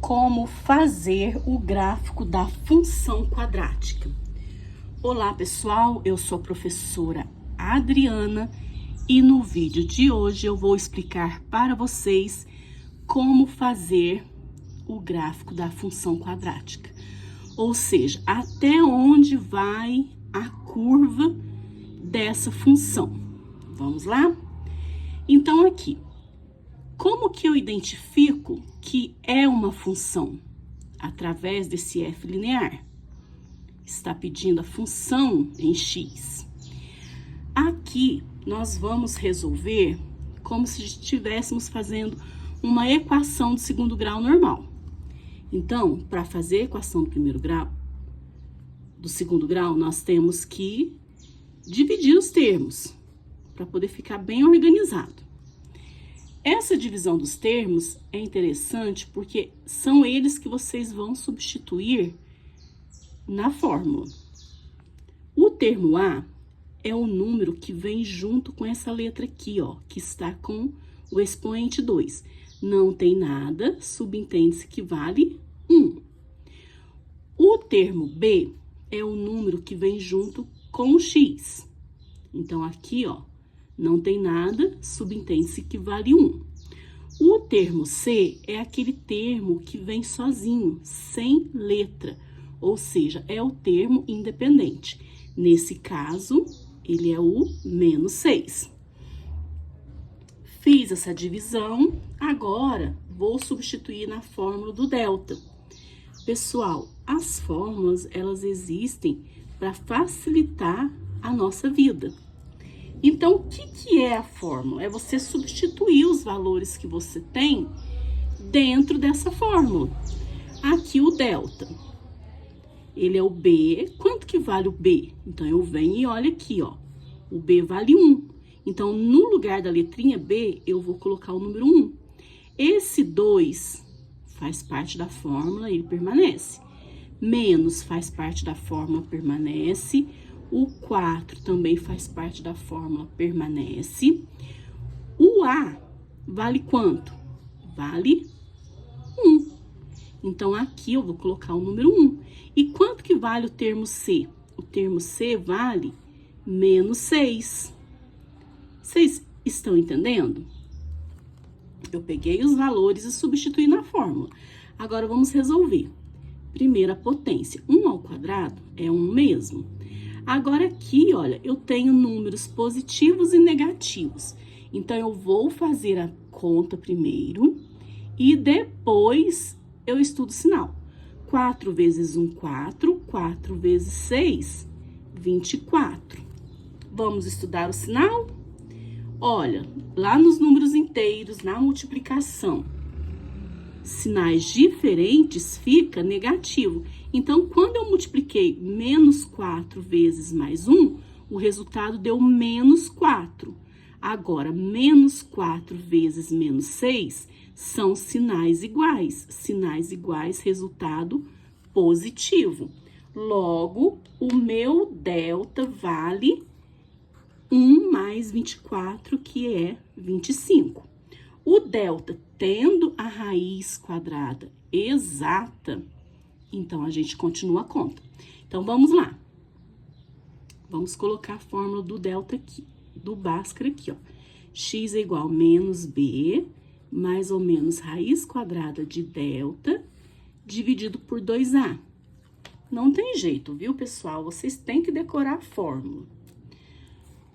Como fazer o gráfico da função quadrática. Olá, pessoal, eu sou a professora Adriana e no vídeo de hoje eu vou explicar para vocês como fazer o gráfico da função quadrática. Ou seja, até onde vai a curva dessa função. Vamos lá? Então, aqui. Como que eu identifico que é uma função? Através desse f linear. Está pedindo a função em x. Aqui, nós vamos resolver como se estivéssemos fazendo uma equação do segundo grau normal. Então, para fazer a equação do primeiro grau, do segundo grau, nós temos que dividir os termos, para poder ficar bem organizado. Essa divisão dos termos é interessante porque são eles que vocês vão substituir na fórmula. O termo A é o número que vem junto com essa letra aqui, ó, que está com o expoente 2. Não tem nada, subentende-se que vale 1. O termo B é o número que vem junto com o x. Então, aqui, ó, não tem nada, subentende-se que vale 1. O termo C é aquele termo que vem sozinho, sem letra, ou seja, é o termo independente. Nesse caso, ele é o menos 6. Fiz essa divisão, agora vou substituir na fórmula do delta. Pessoal, as fórmulas, elas existem para facilitar a nossa vida. Então, o que é a fórmula? É você substituir os valores que você tem dentro dessa fórmula. Aqui o delta, ele é o B. Quanto que vale o B? Então, eu venho e olho aqui, ó. O B vale 1. Então, no lugar da letrinha B, eu vou colocar o número 1. Esse 2 faz parte da fórmula, ele permanece. Menos faz parte da fórmula, permanece. O 4 também faz parte da fórmula, permanece. O A vale quanto? Vale 1. Então, aqui eu vou colocar o número 1. E quanto que vale o termo C? O termo C vale menos 6. Vocês estão entendendo? Eu peguei os valores e substituí na fórmula. Agora, vamos resolver. Primeira potência. 1 ao quadrado é 1 mesmo. Agora, aqui, olha, eu tenho números positivos e negativos. Então, eu vou fazer a conta primeiro e depois eu estudo o sinal. 4 vezes 1, 4. 4 vezes 6, 24. Vamos estudar o sinal? Olha, lá nos números inteiros, na multiplicação, sinais diferentes, fica negativo. Então, quando eu multipliquei menos 4 vezes mais 1, o resultado deu menos 4. Agora, menos 4 vezes menos 6 são sinais iguais. Sinais iguais, resultado positivo. Logo, o meu delta vale 1 mais 24, que é 25. O delta, tendo a raiz quadrada exata, então, a gente continua a conta. Então, vamos lá. Vamos colocar a fórmula do delta aqui, do Bhaskara aqui, ó. X é igual a menos B, mais ou menos raiz quadrada de delta, dividido por 2A. Não tem jeito, viu, pessoal? Vocês têm que decorar a fórmula.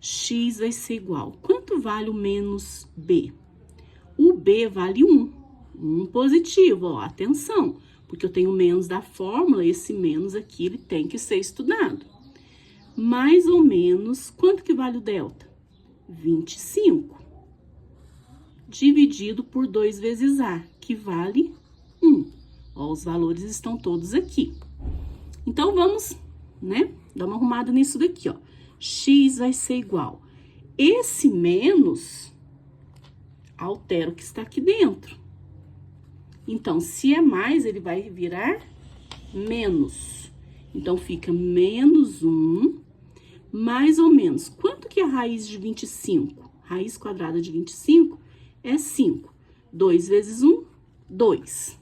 X vai ser igual. Quanto vale o menos B? O B vale 1. 1 positivo, ó, atenção. Porque eu tenho menos da fórmula, esse menos aqui, ele tem que ser estudado. Mais ou menos, quanto que vale o delta? 25. Dividido por 2 vezes A, que vale 1. Ó, os valores estão todos aqui. Então, vamos, né, dar uma arrumada nisso daqui, ó. X vai ser igual. Esse menos altera o que está aqui dentro. Então, se é mais, ele vai virar menos. Então, fica menos 1, mais ou menos. Quanto que é a raiz de 25? Raiz quadrada de 25 é 5. 2 vezes 1, 2.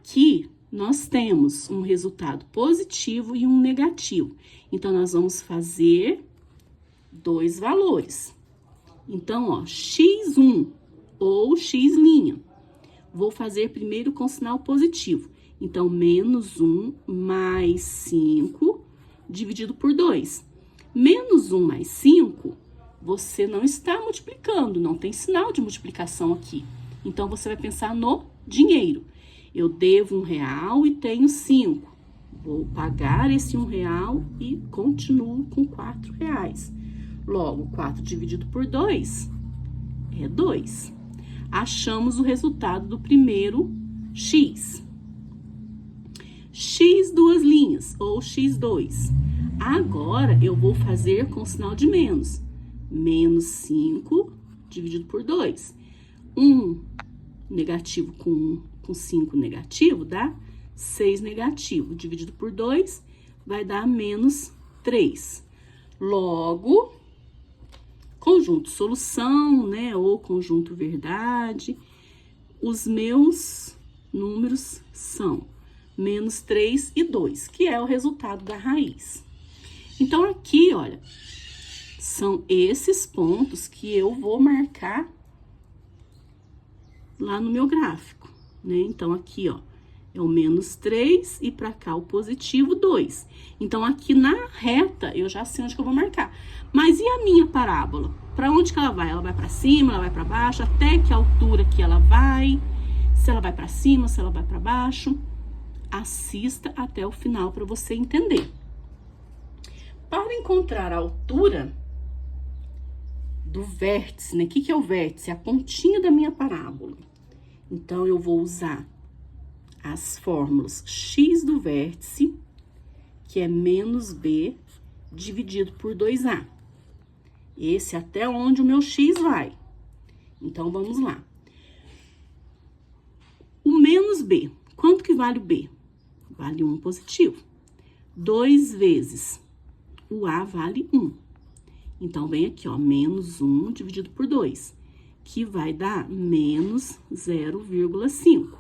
aqui nós temos um resultado positivo e um negativo. Então, nós vamos fazer dois valores. Então, ó, x1 ou x'. Vou fazer primeiro com sinal positivo. Então, menos 1 mais 5 dividido por 2. Menos 1 mais 5, você não está multiplicando, não tem sinal de multiplicação aqui. Então, você vai pensar no dinheiro. Eu devo R$1 e tenho 5. Vou pagar esse R$1 e continuo com R$4. Logo, 4 dividido por 2 é 2. Achamos o resultado do primeiro x. x', ou x2. Agora, eu vou fazer com sinal de menos. Menos 5 dividido por 2. 1 negativo com 5 negativo dá 6 negativo. Dividido por 2 vai dar menos 3. Logo, conjunto solução, né, ou conjunto verdade, os meus números são menos 3 e 2, que é o resultado da raiz. Então, aqui, olha, são esses pontos que eu vou marcar lá no meu gráfico, né? Então, aqui, ó, é o menos 3 e pra cá o positivo 2. Então, aqui na reta, eu já sei onde que eu vou marcar. Mas e a minha parábola? Pra onde que ela vai? Ela vai pra cima, ela vai pra baixo? Até que altura que ela vai? Se ela vai pra cima, se ela vai pra baixo? Assista até o final para você entender. Para encontrar a altura do vértice, né? O que é o vértice? É a pontinha da minha parábola. Então, eu vou usar as fórmulas x do vértice, que é menos b, dividido por 2a. Esse é até onde o meu x vai. Então, vamos lá. O menos b, quanto que vale o b? Vale 1 positivo. 2 vezes o a vale 1. Então, vem aqui, ó, menos 1 dividido por 2, que vai dar menos 0,5.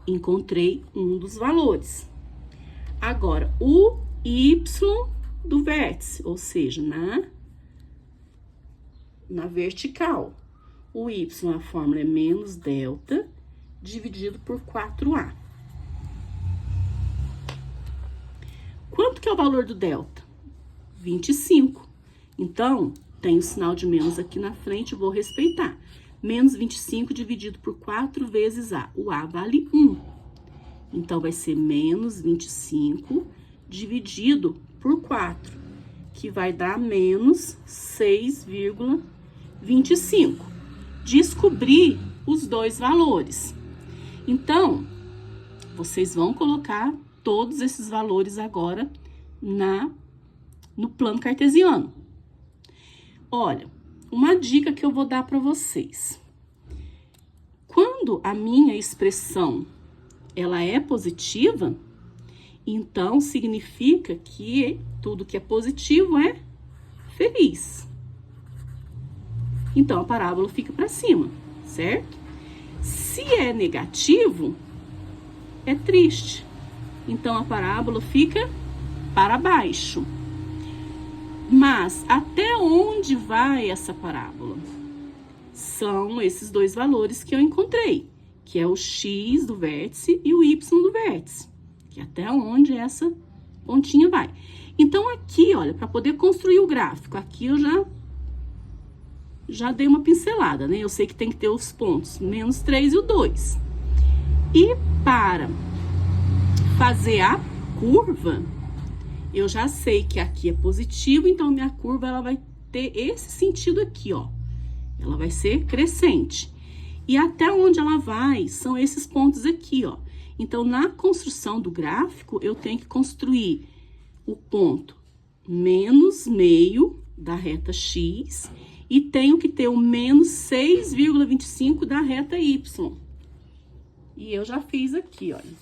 Encontrei um dos valores. Agora, o y do vértice, ou seja, na vertical. O y, a fórmula é menos delta dividido por 4a. Quanto que é o valor do delta? 25. Então, tem o sinal de menos aqui na frente, vou respeitar. Menos 25 dividido por 4 vezes a. O a vale 1. Então, vai ser menos 25 dividido por 4, que vai dar menos 6,25. Descobri os dois valores. Então, vocês vão colocar todos esses valores agora no plano cartesiano. Olha, uma dica que eu vou dar para vocês. Quando a minha expressão ela é positiva, então significa que tudo que é positivo é feliz. Então, a parábola fica para cima, certo? Se é negativo, é triste. Então, a parábola fica para baixo. Mas, até onde vai essa parábola? São esses dois valores que eu encontrei, que é o x do vértice e o y do vértice, que é até onde essa pontinha vai. Então, aqui, olha, para poder construir o gráfico, aqui eu já dei uma pincelada, né? Eu sei que tem que ter os pontos menos 3 e o 2. E para fazer a curva, eu já sei que aqui é positivo, então minha curva ela vai ter esse sentido aqui, ó. Ela vai ser crescente. E até onde ela vai são esses pontos aqui, ó. Então, na construção do gráfico, eu tenho que construir o ponto menos meio da reta x e tenho que ter o menos 6,25 da reta y. E eu já fiz aqui, olha.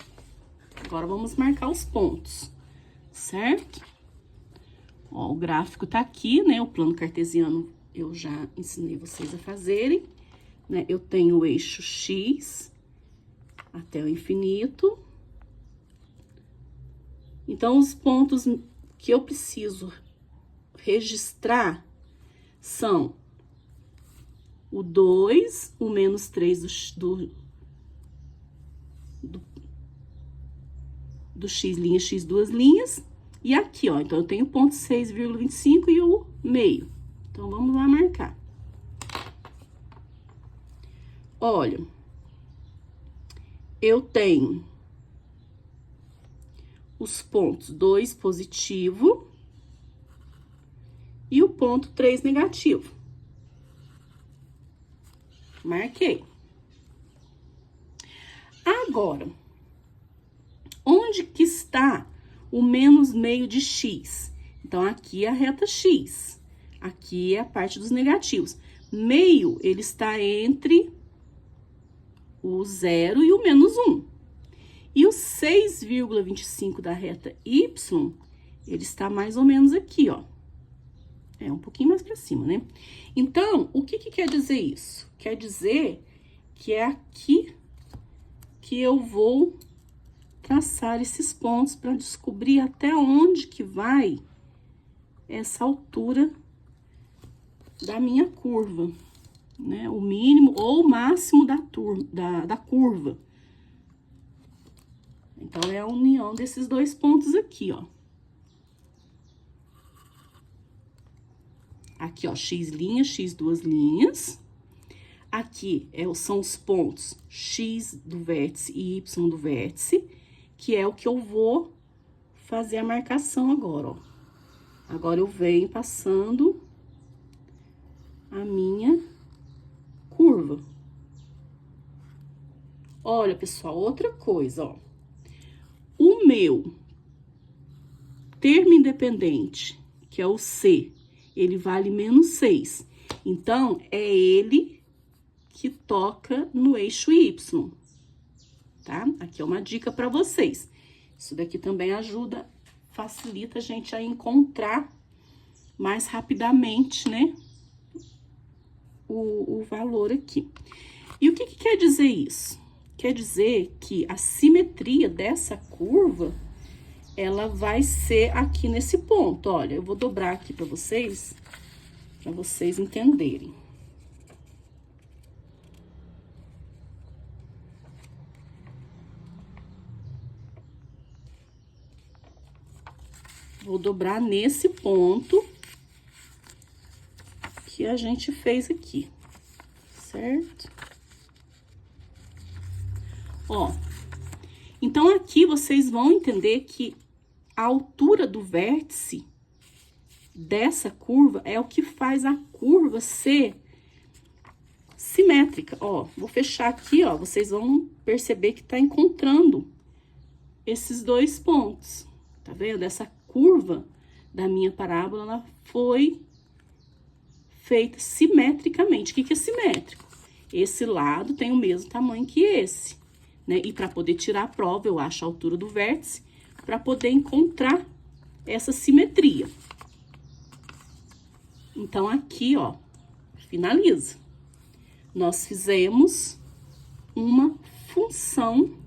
Agora, vamos marcar os pontos, certo? Ó, o gráfico tá aqui, né? O plano cartesiano eu já ensinei vocês a fazerem, né? Eu tenho o eixo x até o infinito. Então, os pontos que eu preciso registrar são o 2, o menos 3 do x linha, x duas linhas. E aqui, ó, então, eu tenho ponto 6,25 e o meio. Então, vamos lá marcar. Olha, eu tenho os pontos 2 positivo e o ponto 3 negativo. Marquei. Agora, onde que está o menos meio de x? Então, aqui é a reta x. Aqui é a parte dos negativos. Meio, ele está entre o 0 e o menos 1. E o 6,25 da reta y, ele está mais ou menos aqui, ó. É um pouquinho mais pra cima, né? Então, o que quer dizer isso? Quer dizer que é aqui que eu vou traçar esses pontos para descobrir até onde que vai essa altura da minha curva, né? O mínimo ou o máximo da curva. Então, é a união desses dois pontos aqui, ó. Aqui, ó, x linha, x duas linhas. Aqui são os pontos x do vértice e y do vértice, que é o que eu vou fazer a marcação agora, ó. Agora, eu venho passando a minha curva. Olha, pessoal, outra coisa, ó. O meu termo independente, que é o C, ele vale menos 6. Então, é ele que toca no eixo Y, tá? Aqui é uma dica para vocês. Isso daqui também ajuda, facilita a gente a encontrar mais rapidamente, né? O valor aqui. E o que quer dizer isso? Quer dizer que a simetria dessa curva, ela vai ser aqui nesse ponto. Olha, eu vou dobrar aqui para vocês entenderem. Vou dobrar nesse ponto que a gente fez aqui, certo? Ó, então aqui vocês vão entender que a altura do vértice dessa curva é o que faz a curva ser simétrica. Ó, vou fechar aqui, ó, vocês vão perceber que tá encontrando esses dois pontos, tá vendo? Essa curva da minha parábola, ela foi feita simetricamente. O que é simétrico? Esse lado tem o mesmo tamanho que esse, né? E para poder tirar a prova, eu acho a altura do vértice para poder encontrar essa simetria. Então, aqui, ó, finaliza. Nós fizemos uma função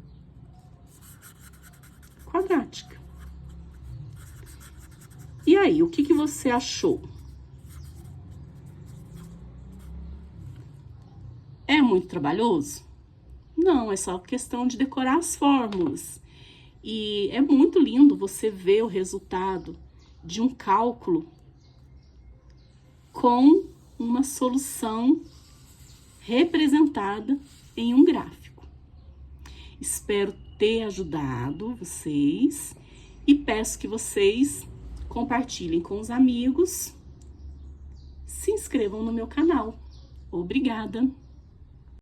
quadrática. E aí, o que você achou? É muito trabalhoso? Não, é só questão de decorar as fórmulas. E é muito lindo você ver o resultado de um cálculo com uma solução representada em um gráfico. Espero ter ajudado vocês e peço que vocês compartilhem com os amigos, se inscrevam no meu canal. Obrigada!